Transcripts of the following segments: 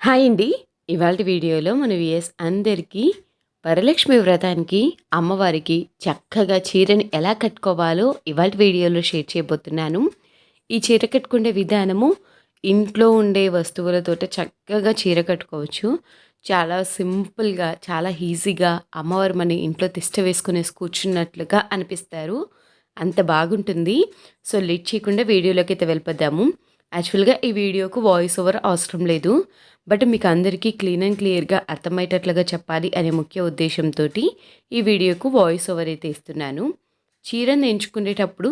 Hi అండి. ఇవాల్టి వీడియోలో మన వ్యూయర్స్ అందరికీ వరలక్ష్మి వ్రతానికి అమ్మవారికి చక్కగా చీరని ఎలా కట్టుకోవాలో ఇవాల్టి వీడియోలో షేర్ చేయబోతున్నాను. ఈ చీర కట్టుకునే విధానము ఇంట్లో ఉండే వస్తువులతోటి చక్కగా చీర కట్టుకోవచ్చు. చాలా సింపుల్‌గా, చాలా ఈజీగా అమ్మవారు మన ఇంట్లో తిష్ట వేసుకునేసి కూర్చున్నట్లుగా అనిపిస్తారు. అంత బాగుంటుంది. సో, లేట్ చేయకుండా వీడియోలోకైతే వెళ్ళిపోదాము. యాక్చువల్‌గా ఈ వీడియోకు వాయిస్ ఓవర్ అవసరం లేదు. బట్ మీకు అందరికీ క్లీన్ అండ్ క్లియర్‌గా అర్థమయ్యేటట్లుగా చెప్పాలి అనే ముఖ్య ఉద్దేశంతోటి ఈ వీడియోకు వాయిస్ ఓవర్ అయితే ఇస్తున్నాను. చీరను ఎంచుకునేటప్పుడు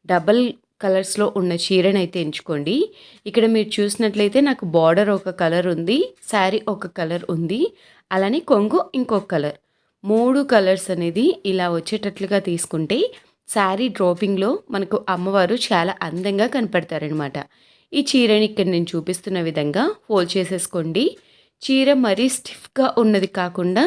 డబల్ కలర్స్‌లో ఉన్న చీరనైతే ఎంచుకోండి. ఇక్కడ మీరు చూసినట్లయితే నాకు బార్డర్ ఒక కలర్ ఉంది. శారీ ఒక కలర్ ఉంది. అలానే కొంగు ఇంకొక కలర్. 3 కలర్స్ అనేది ఇలా వచ్చేటట్లుగా తీసుకుంటే శారీ డ్రాపింగ్‌లో మనకు అమ్మవారు చాలా అందంగా కనపడతారనమాట. ఈ చీరని ఇక్కడ నేను చూపిస్తున్న విధంగా ఫోల్డ్ చేసేసుకోండి. చీర మరీ స్టిఫ్‌గా ఉన్నది కాకుండా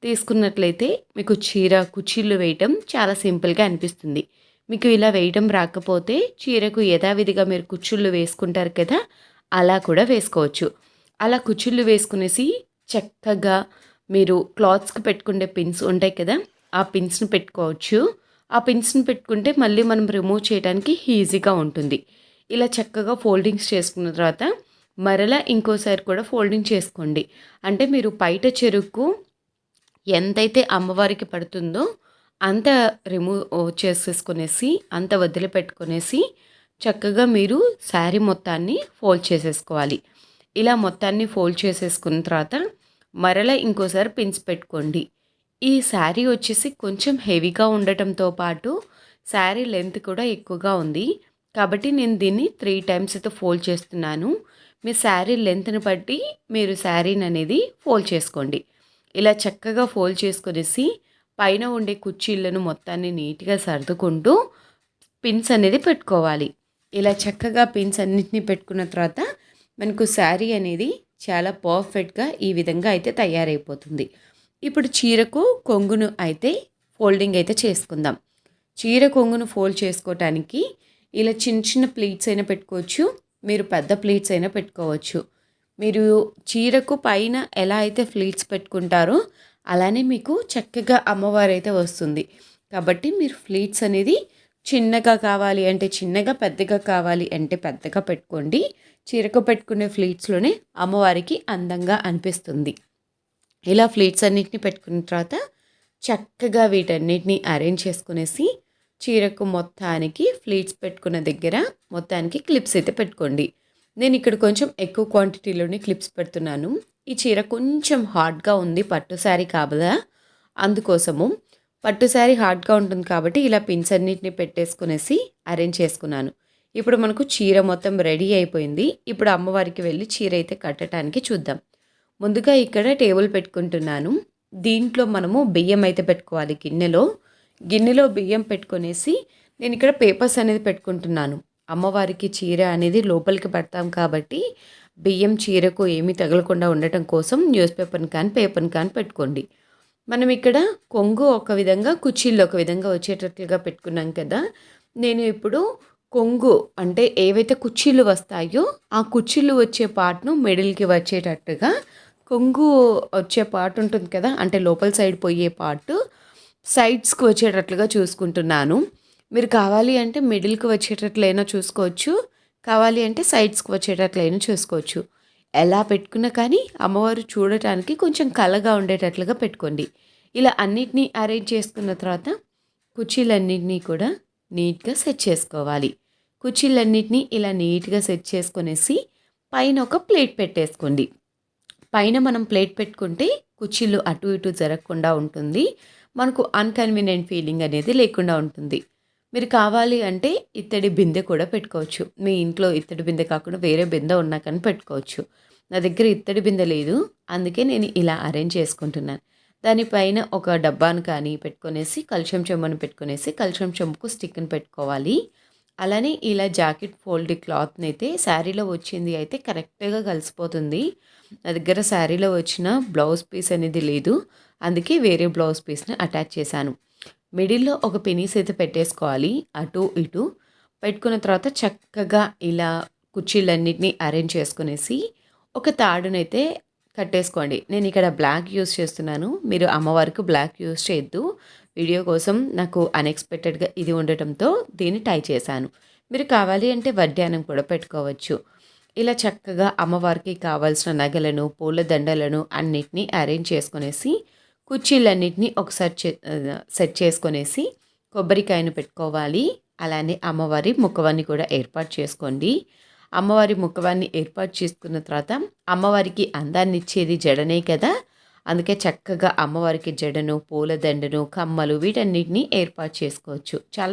తీసుకున్నట్లయితే మీకు చీర కుచ్చిళ్ళు వేయటం చాలా సింపుల్‌గా అనిపిస్తుంది. మీకు ఇలా వేయటం రాకపోతే చీరకు యథావిధిగా మీరు కుచ్చుళ్ళు వేసుకుంటారు కదా, అలా కూడా వేసుకోవచ్చు. అలా కుచ్చుళ్ళు వేసుకునేసి చక్కగా మీరు క్లాత్స్‌కి పెట్టుకునే పిన్స్ ఉంటాయి కదా, ఆ పిన్స్‌ని పెట్టుకోవచ్చు. ఆ పిన్స్‌ని పెట్టుకుంటే మళ్ళీ మనం రిమూవ్ చేయడానికి ఈజీగా ఉంటుంది. ఇలా చక్కగా ఫోల్డింగ్స్ చేసుకున్న తర్వాత మరలా ఇంకోసారి కూడా ఫోల్డింగ్ చేసుకోండి. అంటే మీరు బయట చెరుకు ఎంతైతే అమ్మవారికి పడుతుందో అంత రిమూవ్ చేసేసుకునేసి, అంత వదిలిపెట్టుకునేసి చక్కగా మీరు శారీ మొత్తాన్ని ఫోల్డ్ చేసేసుకోవాలి. ఇలా మొత్తాన్ని ఫోల్డ్ చేసేసుకున్న తర్వాత మరలా ఇంకోసారి పిన్స్ పెట్టుకోండి. ఈ శారీ వచ్చేసి కొంచెం హెవీగా ఉండటంతో పాటు శారీ లెంత్ కూడా ఎక్కువగా ఉంది. కాబట్టి నేను దీన్ని 3 టైమ్స్ అయితే ఫోల్డ్ చేస్తున్నాను. మీ శారీ లెంత్‌ని బట్టి మీరు శారీని అనేది ఫోల్డ్ చేసుకోండి. ఇలా చక్కగా ఫోల్డ్ చేసుకొనేసి పైన ఉండే కుర్చీలను మొత్తాన్ని నీట్‌గా సర్దుకుంటూ పిన్స్ అనేది పెట్టుకోవాలి. ఇలా చక్కగా పిన్స్ అన్నిటిని పెట్టుకున్న తర్వాత మనకు శారీ అనేది చాలా పర్ఫెక్ట్‌గా ఈ విధంగా అయితే తయారైపోతుంది. ఇప్పుడు చీరకు కొంగును అయితే ఫోల్డింగ్ అయితే చేసుకుందాం. చీర కొంగును ఫోల్డ్ చేసుకోవటానికి ఇలా చిన్న చిన్న ప్లీట్స్ అయినా పెట్టుకోవచ్చు. మీరు పెద్ద ప్లీట్స్ అయినా పెట్టుకోవచ్చు. మీరు చీరకు పైన ఎలా అయితే ప్లీట్స్ పెట్టుకుంటారో అలానే మీకు చక్కగా అమ్మవారైతే వస్తుంది. కాబట్టి మీరు ప్లీట్స్ అనేది చిన్నగా కావాలి అంటే చిన్నగా, పెద్దగా కావాలి అంటే పెద్దగా పెట్టుకోండి. చీరకు పెట్టుకునే ప్లీట్స్‌లోనే అమ్మవారికి అందంగా అనిపిస్తుంది. ఇలా ప్లీట్స్ అన్నిటిని పెట్టుకున్న తర్వాత చక్కగా వీటన్నిటిని అరేంజ్ చేసుకునేసి చీరకు మొత్తానికి ప్లీట్స్ పెట్టుకున్న దగ్గర మొత్తానికి క్లిప్స్ అయితే పెట్టుకోండి. నేను ఇక్కడ కొంచెం ఎక్కువ క్వాంటిటీలోనే క్లిప్స్ పెడుతున్నాను. ఈ చీర కొంచెం హార్డ్‌గా ఉంది, పట్టు శారీ కాబదా, అందుకోసము. పట్టు శారీ హార్డ్‌గా ఉంటుంది కాబట్టి ఇలా పిన్స్ అన్నిటిని పెట్టేసుకునేసి అరేంజ్ చేసుకున్నాను. ఇప్పుడు మనకు చీర మొత్తం రెడీ అయిపోయింది. ఇప్పుడు అమ్మవారికి వెళ్ళి చీర అయితే కట్టడానికి చూద్దాం. ముందుగా ఇక్కడ టేబుల్ పెట్టుకుంటున్నాను. దీంట్లో మనము బియ్యం అయితే పెట్టుకోవాలి గిన్నెలో. గిన్నెలో బియ్యం పెట్టుకొనేసి నేను ఇక్కడ పేపర్స్ అనేది పెట్టుకుంటున్నాను. అమ్మవారికి చీర అనేది లోపలికి పెడతాం కాబట్టి బియ్యం చీరకు ఏమీ తగలకుండా ఉండటం కోసం న్యూస్ పేపర్ని కానీ పేపర్ని కానీ పెట్టుకోండి. మనం ఇక్కడ కొంగు ఒక విధంగా, కుచ్చిళ్ళు ఒక విధంగా వచ్చేటట్లుగా పెట్టుకున్నాం కదా. నేను ఇప్పుడు కొంగు అంటే ఏవైతే కుచ్చిళ్ళు వస్తాయో ఆ కుచ్చిళ్ళు వచ్చే పార్ట్ను మిడిల్‌కి వచ్చేటట్టుగా, కొంగు వచ్చే పార్ట్ ఉంటుంది కదా, అంటే లోపల సైడ్ పోయే పార్ట్ సైడ్స్‌కి వచ్చేటట్లుగా చూసుకుంటున్నాను. మీరు కావాలి అంటే మిడిల్‌కి వచ్చేటట్లయినా చూసుకోవచ్చు. కావాలి అంటే సైడ్స్‌కి వచ్చేటట్లయినా చూసుకోవచ్చు. ఎలా పెట్టుకున్నా కానీ అమ్మవారు చూడటానికి కొంచెం కళగా ఉండేటట్లుగా పెట్టుకోండి. ఇలా అన్నిటినీ అరేంజ్ చేసుకున్న తర్వాత కుర్చీలన్నిటినీ కూడా నీట్‌గా సెట్ చేసుకోవాలి. కుర్చీలన్నిటినీ ఇలా నీట్‌గా సెట్ చేసుకొనేసి పైన ఒక ప్లేట్ పెట్టేసుకోండి. పైన మనం ప్లేట్ పెట్టుకుంటే కుర్చీలు అటు ఇటు జరగకుండా ఉంటుంది. మనకు అన్‌కన్వీనియంట్ ఫీలింగ్ అనేది లేకుండా ఉంటుంది. మీరు కావాలి అంటే ఇత్తడి బిందె కూడా పెట్టుకోవచ్చు. మీ ఇంట్లో ఇత్తడి బిందె కాకుండా వేరే బిందె ఉన్నా కానీ పెట్టుకోవచ్చు. నా దగ్గర ఇత్తడి బిందె లేదు. అందుకే నేను ఇలా అరేంజ్ చేసుకుంటున్నాను. దానిపైన ఒక డబ్బాను కానీ పెట్టుకొనేసి, కలశం చెంబును పెట్టుకొనేసి, కలశం చెంబుకు స్టిక్‌ని పెట్టుకోవాలి. అలానే ఇలా జాకెట్ ఫోల్డ్ క్లాత్‌నైతే శారీలో వచ్చింది అయితే కరెక్ట్‌గా కలిసిపోతుంది. నా దగ్గర శారీలో వచ్చిన బ్లౌజ్ పీస్ అనేది లేదు. అందుకే వేరే బ్లౌజ్ పీస్‌ని అటాచ్ చేశాను. మిడిల్‌లో ఒక పినీస్ అయితే పెట్టేసుకోవాలి. అటు ఇటు పెట్టుకున్న తర్వాత చక్కగా ఇలా కుర్చీలన్నిటిని అరేంజ్ చేసుకునేసి ఒక తాడునైతే కట్టేసుకోండి. నేను ఇక్కడ బ్లాక్ యూజ్ చేస్తున్నాను. మీరు అమ్మవారికి బ్లాక్ యూజ్ చేయొద్దు. వీడియో కోసం నాకు అన్‌ఎక్స్‌పెక్టెడ్‌గా ఇది ఉండటంతో దీన్ని టై చేశాను. మీరు కావాలి అంటే వడ్డానం కూడా పెట్టుకోవచ్చు. ఇలా చక్కగా అమ్మవారికి కావాల్సిన నగలను, పూల దండలను అన్నిటిని అరేంజ్ చేసుకొనేసి, కుర్చీలన్నిటిని ఒకసారి సెట్ చేసుకొనేసి, కొబ్బరికాయను పెట్టుకోవాలి. అలానే అమ్మవారి ముఖవాన్ని కూడా ఏర్పాటు చేసుకోండి. అమ్మవారి ముఖవాన్ని ఏర్పాటు చేసుకున్న తర్వాత అమ్మవారికి అందాన్నిచ్చేది జడనే కదా! అందుకే చక్కగా అమ్మవారికి జడను, పూలదండను, కమ్మలు వీటన్నిటిని ఏర్పాటు చేసుకోవచ్చు. చాలా